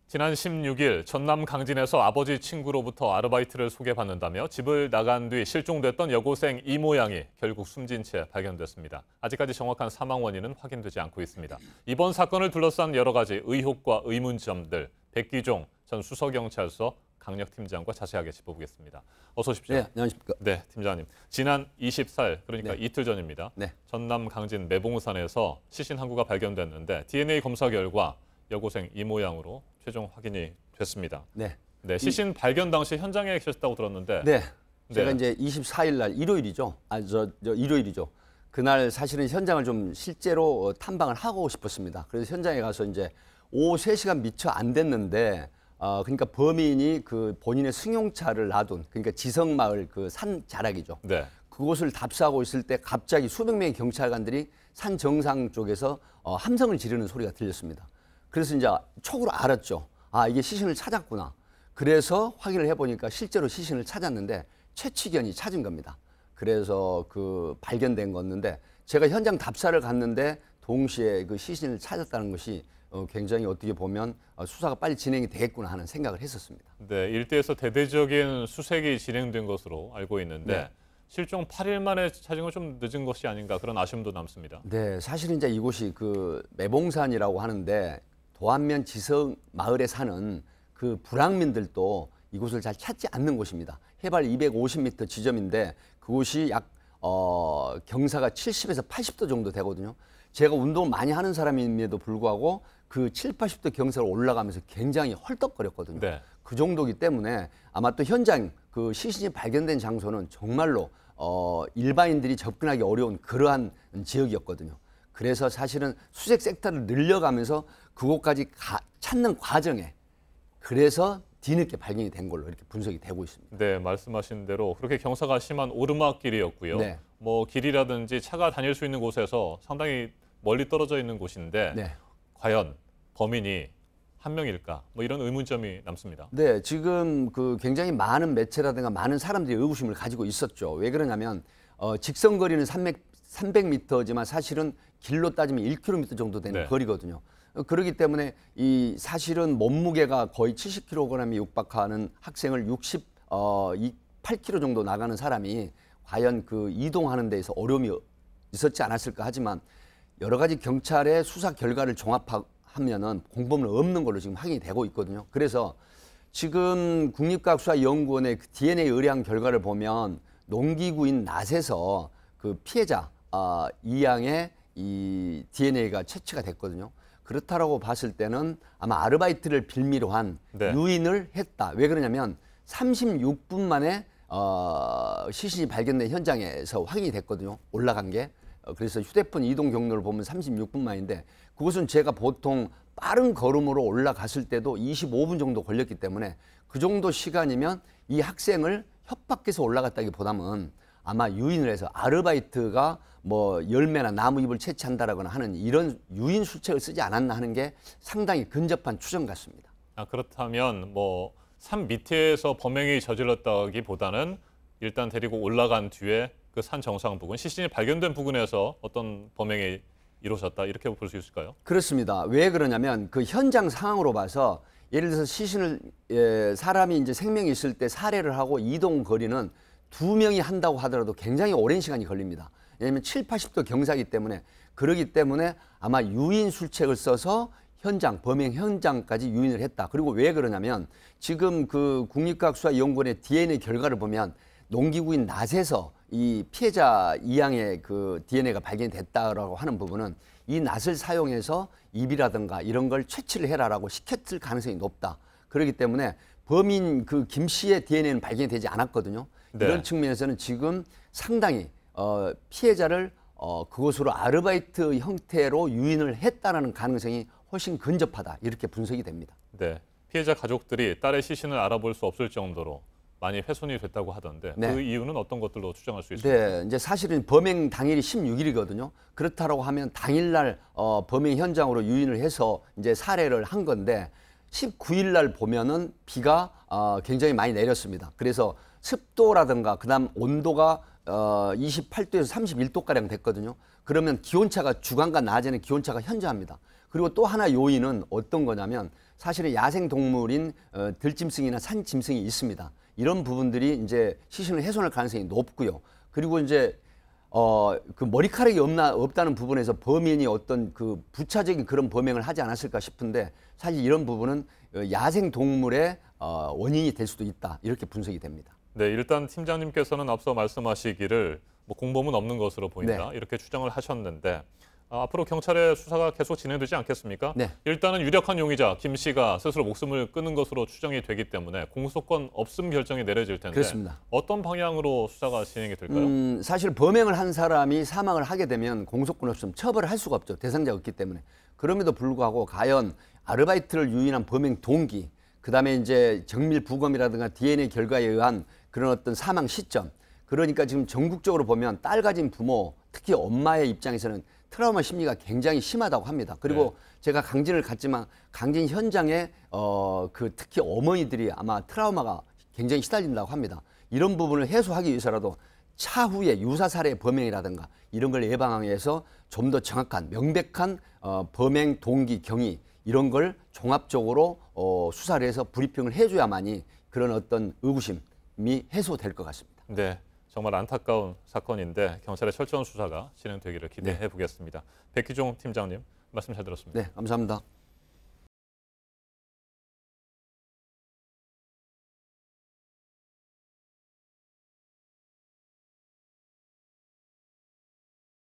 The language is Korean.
지난 16일 전남 강진에서 아버지 친구로부터 아르바이트를 소개받는다며 집을 나간 뒤 실종됐던 여고생 이모 양이 결국 숨진 채 발견됐습니다. 아직까지 정확한 사망 원인은 확인되지 않고 있습니다. 이번 사건을 둘러싼 여러 가지 의혹과 의문점들, 백기종 전 수서경찰서 강력팀장과 자세하게 짚어보겠습니다. 어서 오십시오. 네, 안녕하십니까. 네, 팀장님. 지난 24일, 그러니까 네. 이틀 전입니다. 네. 전남 강진 매봉산에서 시신 한 구가 발견됐는데 DNA 검사 결과 여고생 이모 양으로 최종 확인이 됐습니다. 네. 네, 시신 발견 당시 현장에 계셨다고 들었는데. 네. 제가 네. 이제 24일 날 일요일이죠. 일요일이죠. 그날 사실은 현장을 좀 실제로 탐방을 하고 싶었습니다. 그래서 현장에 가서 이제 오후 3시간 미처 안 됐는데 그러니까 범인이 그 본인의 승용차를 놔둔 그러니까 지성마을 그 산 자락이죠. 네. 그곳을 답사하고 있을 때 갑자기 수백 명의 경찰관들이 산 정상 쪽에서 함성을 지르는 소리가 들렸습니다. 그래서 이제 촉으로 알았죠. 아, 이게 시신을 찾았구나. 그래서 확인을 해보니까 실제로 시신을 찾았는데 최치견이 찾은 겁니다. 그래서 그 발견된 거였는데 제가 현장 답사를 갔는데 동시에 그 시신을 찾았다는 것이 굉장히 어떻게 보면 수사가 빨리 진행이 되겠구나 하는 생각을 했었습니다. 네, 일대에서 대대적인 수색이 진행된 것으로 알고 있는데 네. 실종 8일 만에 찾은 건 좀 늦은 것이 아닌가 그런 아쉬움도 남습니다. 네, 사실은 이제 이곳이 그 매봉산이라고 하는데 도안면 지성 마을에 사는 그 불황민들도 이곳을 잘 찾지 않는 곳입니다. 해발 250m 지점인데 그곳이 약 경사가 70에서 80도 정도 되거든요. 제가 운동을 많이 하는 사람임에도 불구하고 그 70, 80도 경사를 올라가면서 굉장히 헐떡거렸거든요. 네. 그 정도이기 때문에 아마 또 현장 그 시신이 발견된 장소는 정말로 일반인들이 접근하기 어려운 그러한 지역이었거든요. 그래서 사실은 수색 섹터를 늘려가면서 그곳까지 찾는 과정에 그래서 뒤늦게 발견이 된 걸로 이렇게 분석이 되고 있습니다. 네, 말씀하신 대로 그렇게 경사가 심한 오르막길이었고요. 네. 뭐 길이라든지 차가 다닐 수 있는 곳에서 상당히 멀리 떨어져 있는 곳인데 네. 과연 범인이 한 명일까? 뭐 이런 의문점이 남습니다. 네, 지금 그 굉장히 많은 매체라든가 많은 사람들이 의구심을 가지고 있었죠. 왜 그러냐면 직선거리는 300m지만 사실은 길로 따지면 1km 정도 되는 네. 거리거든요. 그렇기 때문에 이 사실은 몸무게가 거의 70kg에 육박하는 학생을 8kg 정도 나가는 사람이 과연 그 이동하는 데에서 어려움이 있었지 않았을까 하지만 여러 가지 경찰의 수사 결과를 종합하면은 공범은 없는 걸로 지금 확인이 되고 있거든요. 그래서 지금 국립과학수사연구원의 그 DNA 의뢰한 결과를 보면 농기구인 낫에서 그 피해자 이양의 이 DNA가 채취가 됐거든요. 그렇다라고 봤을 때는 아마 아르바이트를 빌미로 한 네. 유인을 했다. 왜 그러냐면 36분 만에 시신이 발견된 현장에서 확인이 됐거든요. 올라간 게. 그래서 휴대폰 이동 경로를 보면 36분 만인데 그것은 제가 보통 빠른 걸음으로 올라갔을 때도 25분 정도 걸렸기 때문에 그 정도 시간이면 이 학생을 협박해서 올라갔다기보다는 아마 유인을 해서 아르바이트가 뭐 열매나 나무잎을 채취한다라거나 하는 이런 유인 수책을 쓰지 않았나 하는 게 상당히 근접한 추정 같습니다. 그렇다면 뭐 산 밑에서 범행이 저질렀다기보다는 일단 데리고 올라간 뒤에 그 산 정상 부근, 시신이 발견된 부근에서 어떤 범행이 이루어졌다 이렇게 볼 수 있을까요? 그렇습니다. 왜 그러냐면 그 현장 상황으로 봐서 예를 들어서 시신을 사람이 이제 생명이 있을 때 살해를 하고 이동 거리는 2명이 한다고 하더라도 굉장히 오랜 시간이 걸립니다. 왜냐하면 7, 80도 경사이기 때문에 그러기 때문에 아마 유인 술책을 써서 범행 현장까지 유인을 했다. 그리고 왜 그러냐면 지금 그 국립과학수사연구원의 DNA 결과를 보면 농기구인 낫에서 이 피해자 이양의 그 DNA가 발견됐다라고 하는 부분은 이 낫을 사용해서 입이라든가 이런 걸 채취를 해라라고 시켰을 가능성이 높다. 그렇기 때문에 범인 그 김 씨의 DNA는 발견이 되지 않았거든요. 네. 이런 측면에서는 지금 상당히 피해자를 그것으로 아르바이트 형태로 유인을 했다라는 가능성이 훨씬 근접하다 이렇게 분석이 됩니다. 네, 피해자 가족들이 딸의 시신을 알아볼 수 없을 정도로 많이 훼손이 됐다고 하던데 네. 그 이유는 어떤 것들로 추정할 수 있습니까? 네, 이제 사실은 범행 당일이 16일이거든요. 그렇다고 하면 당일날 범행 현장으로 유인을 해서 이제 살해를 한 건데 19일 날 보면은 비가 굉장히 많이 내렸습니다. 그래서 습도라든가 그다음 온도가 28도에서 31도가량 됐거든요. 그러면 기온차가 주간과 낮에는 기온차가 현저합니다. 그리고 또 하나 요인은 어떤 거냐면 사실은 야생 동물인 들짐승이나 산짐승이 있습니다. 이런 부분들이 이제 시신을 훼손할 가능성이 높고요. 그리고 이제 그 머리카락이 없다는 부분에서 범인이 어떤 그 부차적인 그런 범행을 하지 않았을까 싶은데 사실 이런 부분은 야생 동물의 원인이 될 수도 있다. 이렇게 분석이 됩니다. 네, 일단 팀장님께서는 앞서 말씀하시기를 뭐 공범은 없는 것으로 보인다. 네. 이렇게 추정을 하셨는데 앞으로 경찰의 수사가 계속 진행되지 않겠습니까? 네. 일단은 유력한 용의자 김 씨가 스스로 목숨을 끊은 것으로 추정이 되기 때문에 공소권 없음 결정이 내려질 텐데 그렇습니다. 어떤 방향으로 수사가 진행이 될까요? 사실 범행을 한 사람이 사망을 하게 되면 공소권 없음 처벌을 할 수가 없죠. 대상자가 없기 때문에. 그럼에도 불구하고 과연 아르바이트를 유인한 범행 동기, 그다음에 이제 정밀 부검이라든가 DNA 결과에 의한 그런 어떤 사망 시점. 그러니까 지금 전국적으로 보면 딸 가진 부모, 특히 엄마의 입장에서는 트라우마 심리가 굉장히 심하다고 합니다. 그리고 네. 제가 강진을 갔지만 강진 현장에 그 특히 어머니들이 아마 트라우마가 굉장히 시달린다고 합니다. 이런 부분을 해소하기 위해서라도 차후에 유사 살해 범행이라든가 이런 걸 예방하기 위해서 좀 더 정확한 명백한 범행 동기 경위 이런 걸 종합적으로 수사를 해서 브리핑을 해줘야만이 그런 어떤 의구심이 해소될 것 같습니다. 네, 정말 안타까운 사건인데 경찰의 철저한 수사가 진행되기를 기대해 네. 보겠습니다. 백희종 팀장님 말씀 잘 들었습니다. 네, 감사합니다.